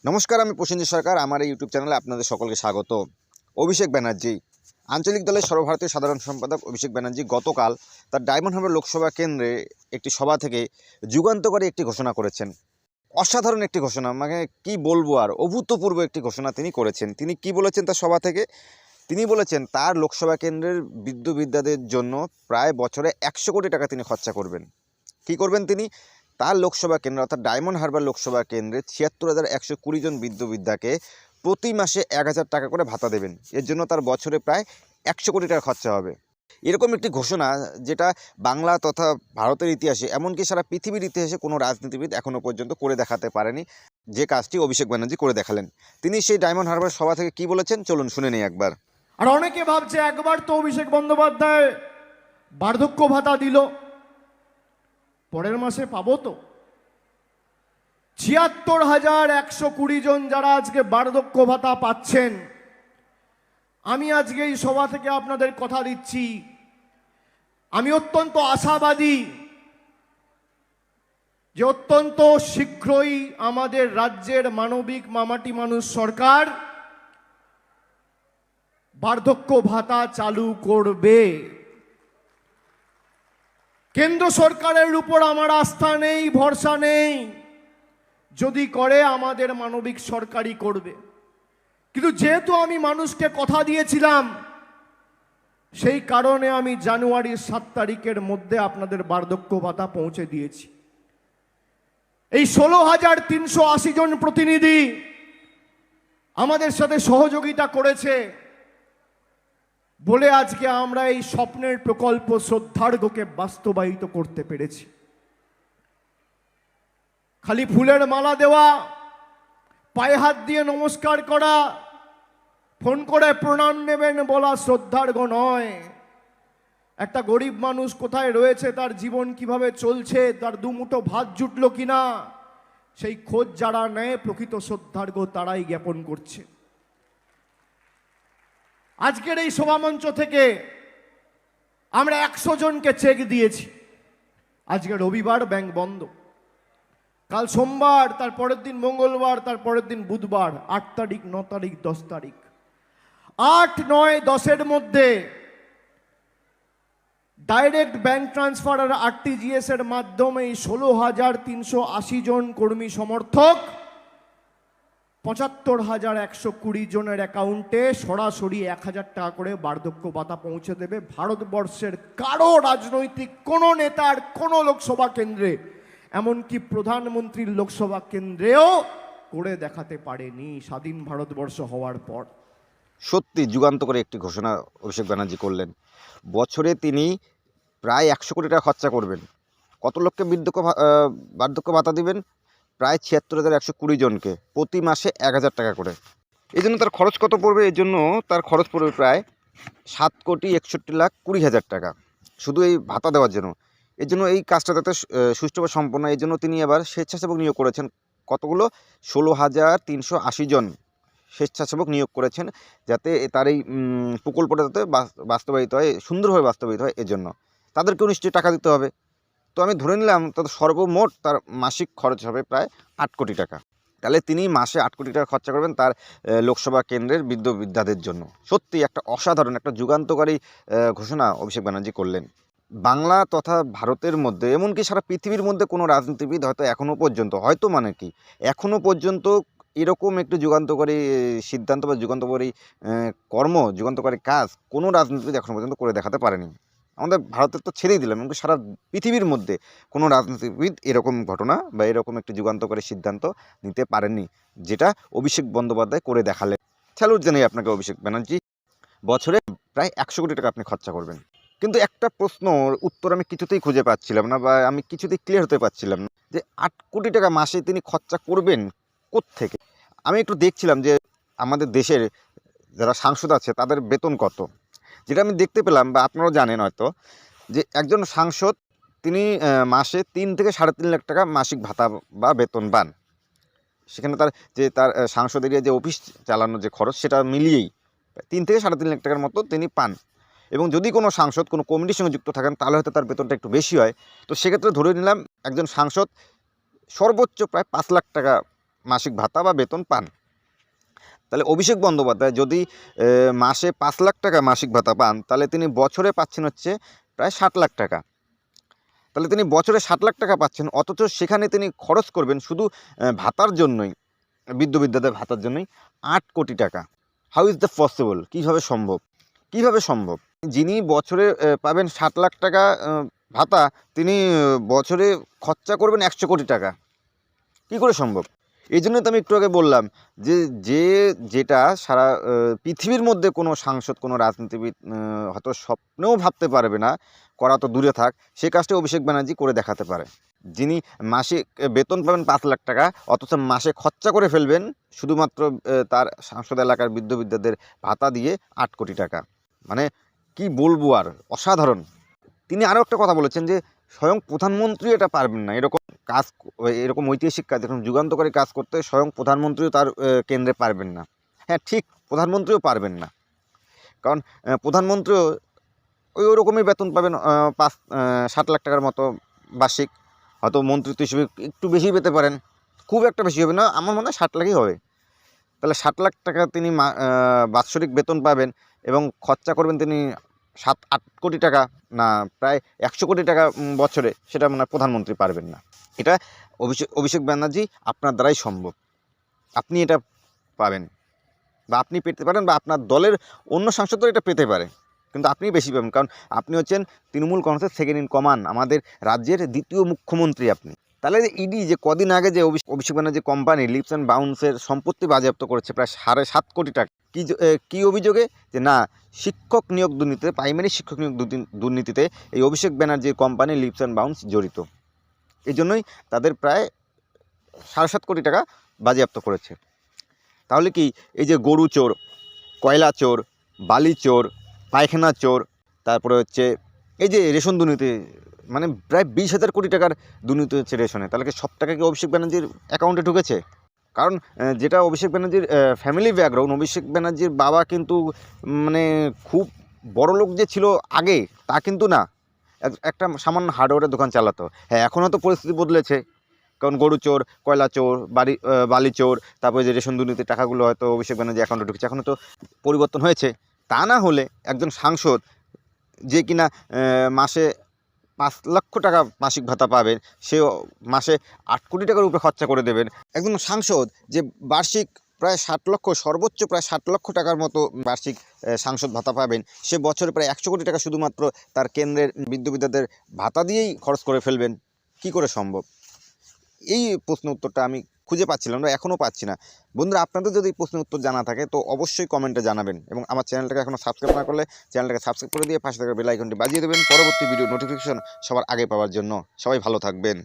নমস্কার, আমি প্রসেনজিৎ সরকার। আমার এই ইউটিউব চ্যানেলে আপনাদের সকলকে স্বাগত। অভিষেক ব্যানার্জি, আঞ্চলিক দলের সর্বভারতীয় সাধারণ সম্পাদক অভিষেক ব্যানার্জি গতকাল তার ডায়মন্ড হারবার লোকসভা কেন্দ্রে একটি সভা থেকে যুগান্তকারী একটি ঘোষণা করেছেন। অসাধারণ একটি ঘোষণা, মানে কি বলবো, আর অভূতপূর্ব একটি ঘোষণা তিনি করেছেন। তিনি কি বলেছেন তার সভা থেকে? তিনি বলেছেন তার লোকসভা কেন্দ্রের বিদ্যাদের জন্য প্রায় বছরে 100 কোটি টাকা তিনি খরচা করবেন। কি করবেন তিনি? তার লোকসভা কেন্দ্র অর্থাৎ ডায়মন্ড হারবার লোকসভা কেন্দ্রে ৭৬,১২০ জন বিদ্যাকে প্রতি মাসে ১,০০০ টাকা করে ভাতা দেবেন। এর জন্য তার বছরে প্রায় 100 কোটি টাকা খরচা হবে। এরকম একটি ঘোষণা যেটা বাংলা তথা ভারতের ইতিহাসে, এমনকি সারা পৃথিবীর ইতিহাসে কোনো রাজনীতিবিদ এখনও পর্যন্ত করে দেখাতে পারেনি, যে কাজটি অভিষেক ব্যানার্জি করে দেখালেন। তিনি সেই ডায়মন্ড হারবার সভা থেকে কি বলেছেন চলুন শুনে নিই একবার। আর অনেকে ভাবছে একবার তো অভিষেক বন্দ্যোপাধ্যায় বার্ধক্য ভাতা দিল, পরের মাসে পাবো তো। ৭৬,১২০ জন যারা আজকে বার্ধক্য ভাতা পাচ্ছেন, আমি আজকে এই সভা থেকে আপনাদের কথা দিচ্ছি, আমি অত্যন্ত আশাবাদী যে অত্যন্ত শীঘ্রই আমাদের রাজ্যের মানবিক মামাটি মানুষ সরকার বার্ধক্য ভাতা চালু করবে। কেন্দ্র সরকারের উপর আমার আস্থা নেই, ভরসা নেই। যদি করে আমাদের মানবিক সরকারই করবে। কিন্তু যেহেতু আমি মানুষকে কথা দিয়েছিলাম, সেই কারণে আমি জানুয়ারির 7 তারিখের মধ্যে আপনাদের বার্ধক্য ভাতা পৌঁছে দিয়েছি। এই ১৬,৩৮০ জন প্রতিনিধি আমাদের সাথে সহযোগিতা করেছে বলে আজকে আমরা এই স্বপ্নের প্রকল্প শ্রদ্ধার্ঘ্যকে বাস্তবায়িত করতে পেরেছি। খালি ফুলের মালা দেওয়া, পায়ে হাত দিয়ে নমস্কার করা, ফোন করে প্রণাম নেবেন বলা শ্রদ্ধার্ঘ্য নয়। একটা গরিব মানুষ কোথায় রয়েছে, তার জীবন কিভাবে চলছে, তার দুমুঠো ভাত জুটলো কিনা, সেই খোঁজ যারা নেয় প্রকৃত শ্রদ্ধার্ঘ্য তারাই জ্ঞাপন করছে। আজকের এই সভামঞ্চ থেকে আমরা 100 জনকে চেক দিয়েছি। আজকে রবিবার, ব্যাংক বন্ধ। কাল সোমবার, তার পরের দিন মঙ্গলবার, তার পরের দিন বুধবার, 8 তারিখ, 9 তারিখ, 10 তারিখ, 8, 9, 10-এর মধ্যে ডাইরেক্ট ব্যাংক ট্রান্সফার আর আরটিজিএস এর মাধ্যমে 16,380 জন কর্মী সমর্থক ৭৫,১২০ জনের অ্যাকাউন্টে সরাসরি 1,০০০ টাকা করে বার্ধক্য ভাতা পৌঁছে দেবে। ভারতবর্ষের কারো রাজনৈতিক কোনো নেতার কোনো লোকসভা কেন্দ্রে, এমনকি প্রধানমন্ত্রীর লোকসভা কেন্দ্রেও করে দেখাতে পারেনি স্বাধীন ভারতবর্ষ হওয়ার পর। সত্যি যুগান্তকারী একটি ঘোষণা অভিষেক ব্যানার্জি করলেন। বছরে তিনি প্রায় 100 কোটি টাকা খরচা করবেন। কত লোককে বার্ধক্য ভাতা দিবেন? প্রায় ৭৬,১২০ জনকে প্রতি মাসে 1,০০০ টাকা করে। এই জন্য তার খরচ কত পড়বে? এই জন্য তার খরচ পড়বে প্রায় 7,61,20,০০০ টাকা শুধু এই ভাতা দেওয়ার জন্য। এর জন্য এই কাজটা যাতে সুষ্ঠুভাবে সম্পন্ন, এই জন্য তিনি এবার স্বেচ্ছাসেবক নিয়োগ করেছেন। কতগুলো? 16,380 জন স্বেচ্ছাসেবক নিয়োগ করেছেন, যাতে তার এই প্রকল্পটা যাতে বাস্তবায়িত হয়, সুন্দরভাবে বাস্তবায়িত হয়। এজন্য তাদেরকেও নিশ্চয়ই টাকা দিতে হবে। তো আমি ধরে নিলাম তাদের সর্বমোট তার মাসিক খরচ হবে প্রায় 8 কোটি টাকা। তাহলে তিনি মাসে 8 কোটি টাকা খরচা করবেন তার লোকসভা কেন্দ্রের বিদ্যাদের জন্য। সত্যি একটা অসাধারণ, একটা যুগান্তকারী ঘোষণা অভিষেক ব্যানার্জি করলেন। বাংলা তথা ভারতের মধ্যে, এমনকি সারা পৃথিবীর মধ্যে কোনো রাজনীতিবিদ হয়তো এখনও পর্যন্ত, হয়তো মানে কি, এখনও পর্যন্ত এরকম একটি যুগান্তকারী সিদ্ধান্ত বা যুগান্তকারী যুগান্তকারী কাজ কোনো রাজনীতিবিদ এখনও পর্যন্ত করে দেখাতে পারেনি। আমাদের ভারতের তো ছেড়েই দিলাম, এমনকি সারা পৃথিবীর মধ্যে কোনো রাজনীতিবিদ এরকম ঘটনা বা এরকম একটি যুগান্তকারী সিদ্ধান্ত নিতে পারেননি, যেটা অভিষেক বন্দ্যোপাধ্যায় করে দেখালেন। স্যালুট জানাই আপনাকে অভিষেক ব্যানার্জি। বছরে প্রায় 100 কোটি টাকা আপনি খরচা করবেন। কিন্তু একটা প্রশ্নর উত্তর আমি কিছুতেই খুঁজে পাচ্ছিলাম না, বা আমি কিছুতেই ক্লিয়ার হতে পারছিলাম না, যে 8 কোটি টাকা মাসে তিনি খরচা করবেন কোত্থেকে? আমি একটু দেখছিলাম যে আমাদের দেশের যারা সাংসদ আছে তাদের বেতন কত, যেটা আমি দেখতে পেলাম, বা আপনারাও জানেন হয়তো, যে একজন সাংসদ তিনি মাসে 3 থেকে 3.5 লাখ টাকা মাসিক ভাতা বা বেতন পান। সেখানে তার সাংসদ এরিয়া যে অফিস চালানোর যে খরচ, সেটা মিলিয়েই 3 থেকে 3.5 লাখ টাকার মতো তিনি পান। এবং যদি কোনো সাংসদ কোনো কমিটির সঙ্গে যুক্ত থাকেন, তাহলে হয়তো তার বেতনটা একটু বেশি হয়। তো সেক্ষেত্রে ধরে নিলাম একজন সাংসদ সর্বোচ্চ প্রায় 5 লাখ টাকা মাসিক ভাতা বা বেতন পান। তাহলে অভিষেক বন্দ্যোপাধ্যায় যদি মাসে 5 লাখ টাকা মাসিক ভাতা পান, তাহলে তিনি বছরে পাচ্ছেন হচ্ছে প্রায় 60 লাখ টাকা। তাহলে তিনি বছরে 60 লাখ টাকা পাচ্ছেন, অথচ সেখানে তিনি খরচ করবেন শুধু ভাতার জন্যই, বৃদ্ধ বিদ্যাদের ভাতার জন্যই 8 কোটি টাকা। How is the possible? কীভাবে সম্ভব? কীভাবে সম্ভব? যিনি বছরে পাবেন 60 লাখ টাকা ভাতা, তিনি বছরে খরচা করবেন 100 কোটি টাকা। কী করে সম্ভব? এই জন্যই তো আমি একটু আগে বললাম যে যেটা সারা পৃথিবীর মধ্যে কোনো সাংসদ, কোনো রাজনীতিবিদ হয়তো স্বপ্নেও ভাবতে পারবে না, করা তো দূরে থাক, সে কাজটা অভিষেক ব্যানার্জি করে দেখাতে পারে। যিনি মাসিক বেতন পাবেন 5 লাখ টাকা, অথচ মাসে খরচা করে ফেলবেন শুধুমাত্র তার সংসদ এলাকার বৃদ্ধ বিদ্যাদের ভাতা দিয়ে 8 কোটি টাকা। মানে কি বলবো আর, অসাধারণ। তিনি আরও একটা কথা বলেছেন যে স্বয়ং প্রধানমন্ত্রী এটা পারবেন না, এরকম কাজ, এরকম ঐতিহাসিক কাজ, এরকম যুগান্তকারী কাজ করতে স্বয়ং প্রধানমন্ত্রীও তার কেন্দ্রে পারবেন না। হ্যাঁ ঠিক, প্রধানমন্ত্রীও পারবেন না, কারণ প্রধানমন্ত্রীও ওরকমই বেতন পাবেন 60 লাখ টাকার মতো বার্ষিক। হয়তো মন্ত্রিত্ব হিসেবে একটু বেশি পেতে পারেন, খুব একটা বেশি হবে না, আমার মনে হয় 60 লাখই হবে। তাহলে 60 লাখ টাকা তিনি বাৎসরিক বেতন পাবেন এবং খরচা করবেন তিনি 7-8 কোটি টাকা, না প্রায় 100 কোটি টাকা বছরে, সেটা মনে হয় প্রধানমন্ত্রী পারবেন না। এটা অভিষেক ব্যানার্জি আপনার দ্বারাই সম্ভব, আপনি এটা পাবেন, বা আপনি পেতে পারেন, বা আপনার দলের অন্য সাংসদরা এটা পেতে পারে, কিন্তু আপনি বেশি পাবেন, কারণ আপনি হচ্ছেন তৃণমূল কংগ্রেসের সেকেন্ড ইন কমান্ড, আমাদের রাজ্যের দ্বিতীয় মুখ্যমন্ত্রী আপনি। তাহলে ইডি যে কদিন আগে যে Abhishek Banerjee company lips and বাউন্সের সম্পত্তি বাজেয়াপ্ত করেছে প্রায় 7.5 কোটি টাকা, কী অভিযোগে? যে না, শিক্ষক নিয়োগ দুর্নীতিতে, প্রাইমারি শিক্ষক নিয়োগ দুর্নীতিতে এই অভিষেক ব্যানার্জির কোম্পানি লিপস অ্যান্ড বাউন্স জড়িত। এই জন্যই তাদের প্রায় 7.5 কোটি টাকা বাজেয়াপ্ত করেছে। তাহলে কি এই যে গরু চোর, কয়লা চোর, বালি চোর, পায়খানা চোর, তারপরে হচ্ছে এই যে রেশন দুর্নীতি, মানে প্রায় 20,000 কোটি টাকার দুর্নীতি হচ্ছে রেশনে, তাহলে কি সব টাকা কি অভিষেক ব্যানার্জির অ্যাকাউন্টে ঢুকেছে? কারণ যেটা অভিষেক ব্যানার্জির ফ্যামিলি ব্যাকগ্রাউন্ড, অভিষেক ব্যানার্জির বাবা কিন্তু মানে খুব বড় লোক যে ছিল আগে তা কিন্তু না, একটা সামান্য হার্ডওয়্যারের দোকান চালাতো। হ্যাঁ এখন হয়তো পরিস্থিতি বদলেছে, কারণ গরু চোর, কয়লা চোর, বালি চোর, তারপরে যে রেশন দুর্নীতির টাকাগুলো হয়তো অভিষেক ব্যানার্জি অ্যাকাউন্টে ঢুকেছে, এখন তো পরিবর্তন হয়েছে। তা না হলে একজন সাংসদ যে কিনা মাসে 5 লক্ষ টাকা মাসিক ভাতা পাবেন, সে মাসে 8 কোটি টাকার উপরে খরচা করে দেবেন। একজন সাংসদ যে বার্ষিক প্রায় 60 লক্ষ, সর্বোচ্চ প্রায় 60 লক্ষ টাকার মতো বার্ষিক সাংসদ ভাতা পাবেন, সে বছরে প্রায় 100 কোটি টাকা শুধুমাত্র তার কেন্দ্রের বৃদ্ধ বিদ্যাদের ভাতা দিয়েই খরচ করে ফেলবেন। কি করে সম্ভব? এই প্রশ্ন উত্তরটা আমি খুঁজে পাচ্ছিলাম না, এখনও পাচ্ছি না। বন্ধুরা, আপনাদের যদি এই প্রশ্নের উত্তর জানা থাকে তো অবশ্যই কমেন্টে জানাবেন, এবং আমার চ্যানেলটাকে এখনও সাবস্ক্রাইব না করলে চ্যানেলটাকে সাবস্ক্রাইব করে দিয়ে পাশে থাকা বেল আইকনটি বাজিয়ে দেবেন পরবর্তী ভিডিও নোটিফিকেশন সবার আগে পাওয়ার জন্য। সবাই ভালো থাকবেন।